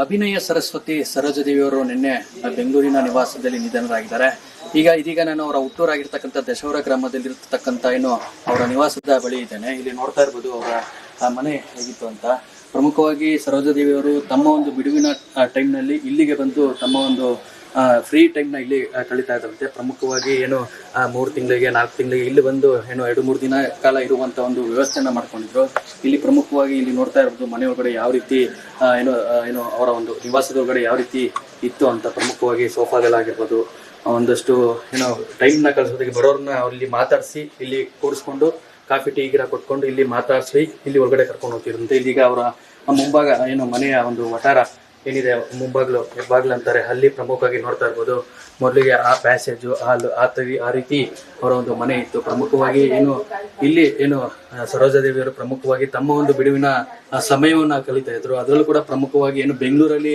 ಅಭಿನಯ ಸರಸ್ವತಿ ಸರೋಜದೇವಿಯವರು ನಿನ್ನೆ ಬೆಂಗಳೂರಿನ ನಿವಾಸದಲ್ಲಿ ನಿಧನರಾಗಿದ್ದಾರೆ. ಇದೀಗ ನಾನು ಅವರ ಹುಟ್ಟೂರಾಗಿರ್ತಕ್ಕಂಥ ದಶವರ ಗ್ರಾಮದಲ್ಲಿರ್ತಕ್ಕಂಥ ಏನು ಅವರ ನಿವಾಸದ ಬಳಿ ಇದ್ದೇನೆ. ಇಲ್ಲಿ ನೋಡ್ತಾ ಇರ್ಬೋದು ಅವರ ಮನೆ ಹೇಗಿತ್ತು ಅಂತ. ಪ್ರಮುಖವಾಗಿ ಸರೋಜದೇವಿಯವರು ತಮ್ಮ ಒಂದು ಬಿಡುವಿನ ಟೈಮ್ನಲ್ಲಿ ಇಲ್ಲಿಗೆ ಬಂದು ತಮ್ಮ ಒಂದು ಫ್ರೀ ಟೈಮ್ನ ಇಲ್ಲಿ ಕಳೀತಾ ಇದ್ದಂತೆ. ಪ್ರಮುಖವಾಗಿ ಏನು 3 ತಿಂಗಳಿಗೆ 4 ತಿಂಗಳಿಗೆ ಇಲ್ಲಿ ಬಂದು ಏನು 2-3 ದಿನ ಕಾಲ ಇರುವಂತ ಒಂದು ವ್ಯವಸ್ಥೆಯನ್ನ ಮಾಡ್ಕೊಂಡಿದ್ರು. ಇಲ್ಲಿ ಪ್ರಮುಖವಾಗಿ ಇಲ್ಲಿ ನೋಡ್ತಾ ಇರ್ಬೋದು ಮನೆ ಒಳಗಡೆ ಯಾವ ರೀತಿ ಏನು ಅವರ ಒಂದು ನಿವಾಸದ ಒಳಗಡೆ ಯಾವ ರೀತಿ ಇತ್ತು ಅಂತ. ಪ್ರಮುಖವಾಗಿ ಸೋಫಾಗಳಾಗಿರ್ಬೋದು, ಒಂದಷ್ಟು ಟೈಮ್ನ ಕಳಿಸೋದಕ್ಕೆ ಬರೋರನ್ನ ಇಲ್ಲಿ ಮಾತಾಡಿಸಿ ಇಲ್ಲಿ ಕೂರಿಸ್ಕೊಂಡು ಕಾಫಿ ಟೀ ಗಿರ ಕೊಟ್ಕೊಂಡು ಇಲ್ಲಿ ಮಾತಾಡಿಸಿ ಇಲ್ಲಿ ಒಳಗಡೆ ಕರ್ಕೊಂಡು ಹೋಗ್ತಿರಂತೆ. ಇದೀಗ ಅವರ ಮುಂಭಾಗ ಮನೆಯ ಒಂದು ವಟಾರ ಏನಿದೆ, ಮುಂಬಾಗ್ಲು ಹೆಬ್ಬಾಗ್ಲು ಅಂತಾರೆ, ಅಲ್ಲಿ ಪ್ರಮುಖವಾಗಿ ನೋಡ್ತಾ ಇರ್ಬೋದು. ಮೊದಲಿಗೆ ಆ ಪ್ಯಾಸೇಜು ಆ ರೀತಿ ಅವರ ಒಂದು ಮನೆ ಇತ್ತು. ಪ್ರಮುಖವಾಗಿ ಇಲ್ಲಿ ಸರೋಜದೇವಿಯವರು ಪ್ರಮುಖವಾಗಿ ತಮ್ಮ ಒಂದು ಬಿಡುವಿನ ಸಮಯವನ್ನ ಕಲಿತಾ ಇದ್ರು. ಅದರಲ್ಲೂ ಕೂಡ ಪ್ರಮುಖವಾಗಿ ಬೆಂಗಳೂರಲ್ಲಿ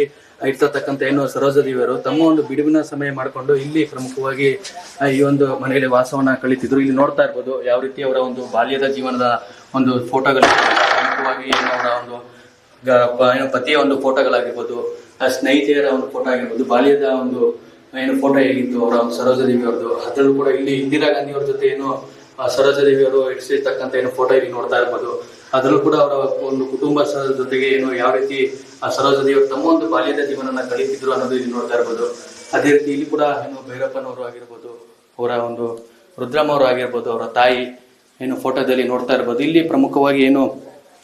ಇರ್ತಕ್ಕಂಥ ಸರೋಜದೇವಿಯವರು ತಮ್ಮ ಒಂದು ಬಿಡುವಿನ ಸಮಯ ಮಾಡಿಕೊಂಡು ಇಲ್ಲಿ ಪ್ರಮುಖವಾಗಿ ಈ ಒಂದು ಮನೆಯಲ್ಲಿ ವಾಸವನ್ನ ಕಲಿತಿದ್ರು. ಇಲ್ಲಿ ನೋಡ್ತಾ ಇರ್ಬೋದು ಯಾವ ರೀತಿ ಅವರ ಒಂದು ಬಾಲ್ಯದ ಜೀವನದ ಒಂದು ಫೋಟೋಗಳು, ಪ್ರಮುಖವಾಗಿ ಅವರ ಒಂದು ಪತಿಯ ಒಂದು ಫೋಟೋಗಳಾಗಿರ್ಬೋದು, ಸ್ನೇಹಿತೆಯರ ಒಂದು ಫೋಟೋ ಆಗಿರ್ಬೋದು, ಬಾಲ್ಯದ ಒಂದು ಫೋಟೋ ಹೇಗಿತ್ತು ಅವರ ಒಂದು ಸರೋಜದೇವಿ ಅವ್ರದ್ದು. ಅದರಲ್ಲೂ ಕೂಡ ಇಲ್ಲಿ ಇಂದಿರಾ ಗಾಂಧಿ ಅವ್ರ ಜೊತೆ ಸರೋಜದೇವಿ ಅವರು ಇಡಿಸಿರ್ತಕ್ಕಂಥ ಫೋಟೋ ಇಲ್ಲಿ ನೋಡ್ತಾ ಇರ್ಬೋದು. ಅದರಲ್ಲೂ ಕೂಡ ಅವರ ಒಂದು ಕುಟುಂಬ ಜೊತೆಗೆ ಯಾವ ರೀತಿ ಸರೋಜದೇವಿ ಅವರು ತಮ್ಮ ಒಂದು ಬಾಲ್ಯದ ಜೀವನನ ಕಳೀತಿದ್ರು ಅನ್ನೋದು ಇಲ್ಲಿ ನೋಡ್ತಾ ಇರ್ಬೋದು. ಅದೇ ರೀತಿ ಇಲ್ಲಿ ಕೂಡ ಭೈರಪ್ಪನವರು ಆಗಿರ್ಬೋದು, ಅವರ ಒಂದು ರುದ್ರಮ್ಮ ಅವರು ಆಗಿರ್ಬೋದು, ಅವರ ತಾಯಿ ಫೋಟೋದಲ್ಲಿ ನೋಡ್ತಾ ಇರ್ಬೋದು. ಇಲ್ಲಿ ಪ್ರಮುಖವಾಗಿ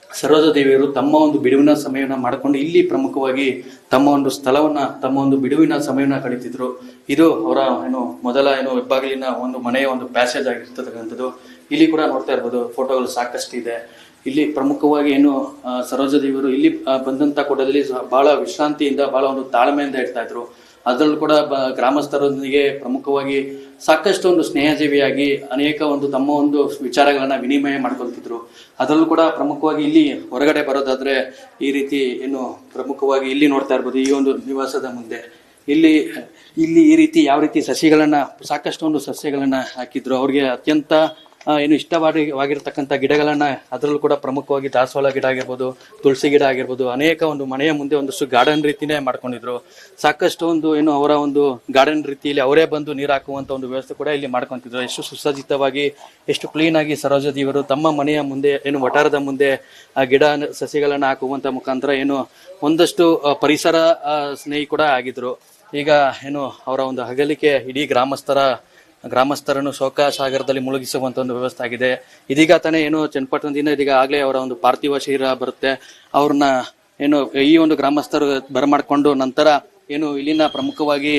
ಸರೋಜದೇವಿಯವರು ತಮ್ಮ ಒಂದು ಬಿಡುವಿನ ಸಮಯವನ್ನ ಮಾಡಿಕೊಂಡು ಇಲ್ಲಿ ಪ್ರಮುಖವಾಗಿ ತಮ್ಮ ಒಂದು ಸ್ಥಳವನ್ನ, ತಮ್ಮ ಒಂದು ಬಿಡುವಿನ ಸಮಯವನ್ನ ಕಳೀತಿದ್ರು. ಇದು ಅವರ ಮೊದಲ ಹೆಬ್ಬಾಗಿಲಿನ ಒಂದು ಮನೆಯ ಒಂದು ಪ್ಯಾಸೇಜ್ ಆಗಿರ್ತಕ್ಕಂಥದ್ದು. ಇಲ್ಲಿ ಕೂಡ ನೋಡ್ತಾ ಇರ್ಬೋದು ಫೋಟೋಗಳು ಸಾಕಷ್ಟು ಇದೆ. ಇಲ್ಲಿ ಪ್ರಮುಖವಾಗಿ ಸರೋಜದೇವಿಯವರು ಇಲ್ಲಿ ಬಂದಂತ ಕೂಡದಲ್ಲಿ ಬಹಳ ವಿಶ್ರಾಂತಿಯಿಂದ, ಬಹಳ ಒಂದು ತಾಳ್ಮೆಯಿಂದ ಇರ್ತಾ ಇದ್ರು. ಅದರಲ್ಲೂ ಕೂಡ ಗ್ರಾಮಸ್ಥರೊಂದಿಗೆ ಪ್ರಮುಖವಾಗಿ ಸಾಕಷ್ಟು ಒಂದು ಸ್ನೇಹಜೀವಿಯಾಗಿ ಅನೇಕ ಒಂದು ತಮ್ಮ ಒಂದು ವಿಚಾರಗಳನ್ನ ವಿನಿಮಯ ಮಾಡ್ಕೊಳ್ತಿದ್ರು. ಅದರಲ್ಲೂ ಕೂಡ ಪ್ರಮುಖವಾಗಿ ಇಲ್ಲಿ ಹೊರಗಡೆ ಬರೋದಾದ್ರೆ ಈ ರೀತಿ ಪ್ರಮುಖವಾಗಿ ಇಲ್ಲಿ ನೋಡ್ತಾ ಇರ್ಬೋದು ಈ ಒಂದು ನಿವಾಸದ ಮುಂದೆ ಇಲ್ಲಿ ಈ ರೀತಿ ಯಾವ ರೀತಿ ಸಸಿಗಳನ್ನ, ಸಾಕಷ್ಟು ಒಂದು ಸಸ್ಯಗಳನ್ನ ಹಾಕಿದ್ರು. ಅವ್ರಿಗೆ ಅತ್ಯಂತ ಇಷ್ಟವಾಗಿರ್ತಕ್ಕಂಥ ಗಿಡಗಳನ್ನ, ಅದರಲ್ಲೂ ಕೂಡ ಪ್ರಮುಖವಾಗಿ ದಾಸವಾಳ ಗಿಡ ಆಗಿರ್ಬೋದು, ತುಳಸಿ ಗಿಡ ಆಗಿರ್ಬೋದು, ಅನೇಕ ಒಂದು ಮನೆಯ ಮುಂದೆ ಒಂದಷ್ಟು ಗಾರ್ಡನ್ ರೀತಿನೇ ಮಾಡ್ಕೊಂಡಿದ್ರು. ಸಾಕಷ್ಟು ಒಂದು ಅವರ ಒಂದು ಗಾರ್ಡನ್ ರೀತಿಯಲ್ಲಿ ಅವರೇ ಬಂದು ನೀರು ಹಾಕುವಂತ ಒಂದು ವ್ಯವಸ್ಥೆ ಕೂಡ ಇಲ್ಲಿ ಮಾಡ್ಕೊಂತಿದ್ರು. ಎಷ್ಟು ಸುಸಜ್ಜಿತವಾಗಿ, ಎಷ್ಟು ಕ್ಲೀನ್ ಆಗಿ ಸರೋಜದೇವಿಯವರು ತಮ್ಮ ಮನೆಯ ಮುಂದೆ ವಟಾರದ ಮುಂದೆ ಗಿಡ ಸಸಿಗಳನ್ನ ಹಾಕುವಂತ ಮುಖಾಂತರ ಒಂದಷ್ಟು ಪರಿಸರ ಸ್ನೇಹಿ ಕೂಡ ಆಗಿದ್ರು. ಈಗ ಅವರ ಒಂದು ಅಗಲಿಕೆ ಇಡೀ ಗ್ರಾಮಸ್ಥರನ್ನು ಶೋಕ ಸಾಗರದಲ್ಲಿ ಮುಳುಗಿಸುವಂತ ಒಂದು ವ್ಯವಸ್ಥೆ ಆಗಿದೆ. ಇದೀಗ ತಾನೇ ಚನ್ನಪಟ್ಟಣದಿಂದ ಇದೀಗ ಆಗ್ಲೇ ಅವರ ಒಂದು ಪಾರ್ಥಿವ ಶರೀರ ಬರುತ್ತೆ. ಅವ್ರನ್ನ ಈ ಒಂದು ಗ್ರಾಮಸ್ಥರು ಬರಮಾಡ್ಕೊಂಡು ನಂತರ ಇಲ್ಲಿನ ಪ್ರಮುಖವಾಗಿ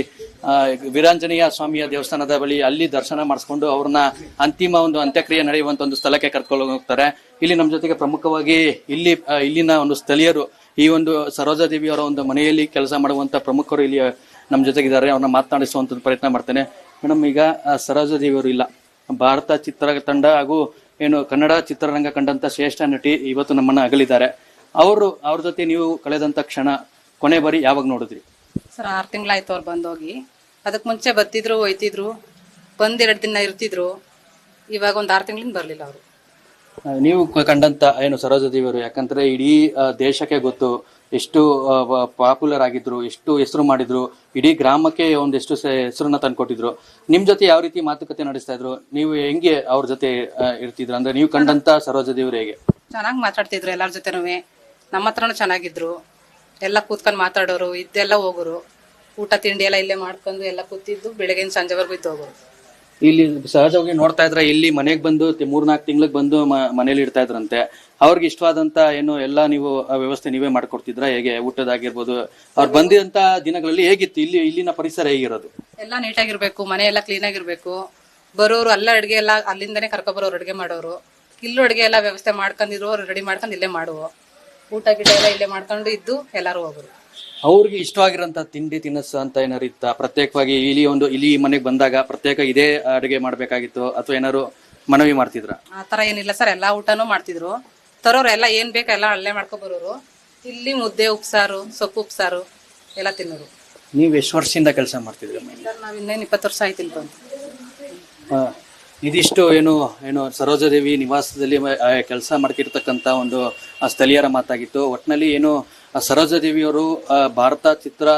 ವೀರಾಂಜನೇಯ ಸ್ವಾಮಿಯ ದೇವಸ್ಥಾನದ ಬಳಿ ಅಲ್ಲಿ ದರ್ಶನ ಮಾಡಿಸ್ಕೊಂಡು ಅವ್ರನ್ನ ಅಂತಿಮ ಒಂದು ಅಂತ್ಯಕ್ರಿಯೆ ನಡೆಯುವಂತ ಒಂದು ಸ್ಥಳಕ್ಕೆ ಕರ್ಕೊಂಡು ಹೋಗ್ತಾರೆ. ಇಲ್ಲಿ ನಮ್ಮ ಜೊತೆಗೆ ಪ್ರಮುಖವಾಗಿ ಇಲ್ಲಿನ ಒಂದು ಸ್ಥಳೀಯರು, ಈ ಒಂದು ಸರೋಜದೇವಿ ಅವರ ಒಂದು ಮನೆಯಲ್ಲಿ ಕೆಲಸ ಮಾಡುವಂತ ಪ್ರಮುಖರು ಇಲ್ಲಿ ನಮ್ಮ ಜೊತೆಗಿದ್ದಾರೆ. ಅವ್ರನ್ನ ಮಾತನಾಡಿಸುವಂತ ಪ್ರಯತ್ನ ಮಾಡ್ತೇನೆ. ಮೇಡಮ್, ಈಗ ಸರೋಜದೇವಿಯವರು ಇಲ್ಲ, ಭಾರತ ಚಿತ್ರತಂಡ ಹಾಗೂ ಕನ್ನಡ ಚಿತ್ರರಂಗ ಕಂಡಂತ ಶ್ರೇಷ್ಠ ನಟಿ ಇವತ್ತು ನಮ್ಮನ್ನ ಅಗಲಿದ್ದಾರೆ. ಅವ್ರ ಜೊತೆ ನೀವು ಕಳೆದಂತ ಕ್ಷಣ ಕೊನೆ ಬಾರಿ ಯಾವಾಗ ನೋಡಿದ್ರಿ? ಸರ್ 6 ತಿಂಗಳಾಯ್ತು ಅವ್ರು ಬಂದೋಗಿ. ಅದಕ್ಕೆ ಮುಂಚೆ ಬರ್ತಿದ್ರು, ಹೋಯ್ತಿದ್ರು, ಬಂದ್ 2 ದಿನ ಇರ್ತಿದ್ರು. ಇವಾಗ ಒಂದ್ 6 ತಿಂಗಳಿಂದ ಬರ್ಲಿಲ್ಲ ಅವರು. ನೀವು ಕಂಡಂತ ಸರೋಜದೇವಿಯವರು, ಯಾಕಂದ್ರೆ ಇಡೀ ದೇಶಕ್ಕೆ ಗೊತ್ತು ಎಷ್ಟು ಪಾಪ್ಯುಲರ್ ಆಗಿದ್ರು, ಎಷ್ಟು ಹೆಸರು ಮಾಡಿದ್ರು, ಇಡೀ ಗ್ರಾಮಕ್ಕೆ ಒಂದೆಷ್ಟು ಹೆಸರನ್ನ ತಂದ್ಕೊಟ್ಟಿದ್ರು. ನಿಮ್ ಜೊತೆ ಯಾವ ರೀತಿ ಮಾತುಕತೆ ನಡೆಸ್ತಾ ಇದ್ರು? ನೀವು ಹೆಂಗೆ ಅವ್ರ ಜೊತೆ ಇರ್ತಿದ್ರು? ಅಂದ್ರೆ ನೀವು ಕಂಡಂತ ಸರೋಜದೇವಿಯವರು ಹೇಗೆ? ಚೆನ್ನಾಗಿ ಮಾತಾಡ್ತಿದ್ರು ಎಲ್ಲಾರ ಜೊತೆನೂ. ನಮ್ಮ ಹತ್ರನೂ ಚೆನ್ನಾಗಿದ್ರು. ಎಲ್ಲ ಕೂತ್ಕೊಂಡು ಮಾತಾಡೋರು, ಇದ್ದೆಲ್ಲ ಹೋಗೋರು. ಊಟ ತಿಂಡಿ ಎಲ್ಲ ಇಲ್ಲೇ ಮಾಡ್ಕೊಂಡು ಎಲ್ಲ ಕೂತಿದ್ದು ಬೆಳಗ್ಗಿನ ಸಂಜೆವರೆಗೂ ಇದ್ದು ಹೋಗೋರು. ಇಲ್ಲಿ ಸಹಜವಾಗಿ ನೋಡ್ತಾ ಇದ್ರೆ ಇಲ್ಲಿ ಮನೆಗೆ ಬಂದು 3-4 ತಿಂಗಳಿಗೆ ಬಂದು ಮನೇಲಿ ಇರ್ತಾ ಇದ್ರಂತೆ. ಅವ್ರಿಗೆ ಇಷ್ಟವಾದಂತ ಎಲ್ಲ ನೀವು ವ್ಯವಸ್ಥೆ ನೀವೇ ಮಾಡ್ಕೊಡ್ತಿದ್ರ? ಹೇಗೆ ಊಟದಾಗಿರ್ಬೋದು, ಅವ್ರು ಬಂದಿರಂತ ದಿನಗಳಲ್ಲಿ ಹೇಗಿತ್ತು ಇಲ್ಲಿನ ಪರಿಸರ ಹೇಗಿರೋದು? ಎಲ್ಲ ನೀಟಾಗಿರ್ಬೇಕು, ಮನೆ ಎಲ್ಲ ಕ್ಲೀನ್ ಆಗಿರ್ಬೇಕು. ಬರೋರು ಅಲ್ಲ ಅಡ್ಗೆ ಎಲ್ಲ ಅಲ್ಲಿಂದನೇ ಕರ್ಕೊಬರೋರು, ಅಡ್ಗೆ ಮಾಡೋರು. ಇಲ್ಲೂ ಅಡ್ಗೆ ಎಲ್ಲ ವ್ಯವಸ್ಥೆ ಮಾಡ್ಕೊಂಡಿದ್ರು, ರೆಡಿ ಮಾಡ್ಕೊಂಡು ಇಲ್ಲೇ ಮಾಡುವ. ಊಟ ಗಿಡ ಎಲ್ಲ ಇಲ್ಲೇ ಮಾಡ್ಕೊಂಡು ಇದ್ದು ಎಲ್ಲಾರು ಹೋಗೋರು. ಅವ್ರಿಗೆ ಇಷ್ಟವಾಗಿರಂತ ತಿಂಡಿ ತಿನಸ್ಸು ಅಂತ ಏನಾರು ಇತ್ತ? ಪ್ರತ್ಯೇಕವಾಗಿ ಇಲ್ಲಿ ಮನೆಗೆ ಬಂದಾಗ ಪ್ರತ್ಯೇಕ ಇದೇ ಅಡುಗೆ ಮಾಡ್ಬೇಕಾಗಿತ್ತು ಅಥವಾ ಏನಾರು ಮನವಿ ಮಾಡ್ತಿದ್ರ? ಆತರ ಏನಿಲ್ಲ ಸರ್, ಎಲ್ಲಾ ಊಟನೂ ಮಾಡ್ತಿದ್ರು. ತರೋರು ಎಲ್ಲ ಏನ್ ಬೇಕು ಎಲ್ಲ ಅಲ್ಲೇ ಮಾಡ್ಕೊ ಬರೋರು. ಇಲ್ಲಿ ಮುದ್ದೆ, ಉಪ್ಸಾರು, ಸೊಪ್ಪು ಉಪ್ಸಾರು ಎಲ್ಲ ತಿನ್ನೋರು. ನೀವ್ ಎಷ್ಟು ವರ್ಷದಿಂದ ಕೆಲಸ ಮಾಡ್ತಿದ್ರಿ? ನಾವ್ ಇನ್ನೇನು 20 ವರ್ಷ ಆಯ್ತು ಇಲ್ಲಿ ಬಂದು. ಇದಿಷ್ಟು ಸರೋಜದೇವಿ ನಿವಾಸದಲ್ಲಿ ಕೆಲಸ ಮಾಡ್ತಿರ್ತಕ್ಕಂಥ ಒಂದು ಸ್ಥಳೀಯರ ಮಾತಾಗಿತ್ತು. ಒಟ್ಟಿನಲ್ಲಿ ಸರೋಜಾದೇವಿಯವರು ಭಾರತ ಚಿತ್ರ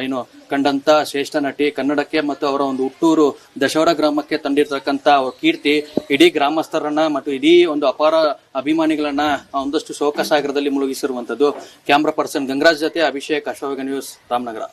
ಏನು ಕಂಡಂತ ಶ್ರೇಷ್ಠ ನಟಿ, ಕನ್ನಡಕ್ಕೆ ಮತ್ತು ಅವರ ಒಂದು ಹುಟ್ಟೂರು ದಶವರ ಗ್ರಾಮಕ್ಕೆ ತಂದಿರತಕ್ಕಂತ ಅವ್ರ ಕೀರ್ತಿ ಇಡೀ ಗ್ರಾಮಸ್ಥರನ್ನ ಮತ್ತು ಇಡೀ ಒಂದು ಅಪಾರ ಅಭಿಮಾನಿಗಳನ್ನ ಒಂದಷ್ಟು ಶೋಕ ಸಾಗರದಲ್ಲಿ ಮುಳುಗಿಸಿರುವಂತದ್ದು. ಕ್ಯಾಮ್ರಾ ಪರ್ಸನ್ ಗಂಗರಾಜ್ ಜೊತೆ ಅಭಿಷೇಕ್, ಅಶೋಕ ನ್ಯೂಸ್, ರಾಮನಗರ.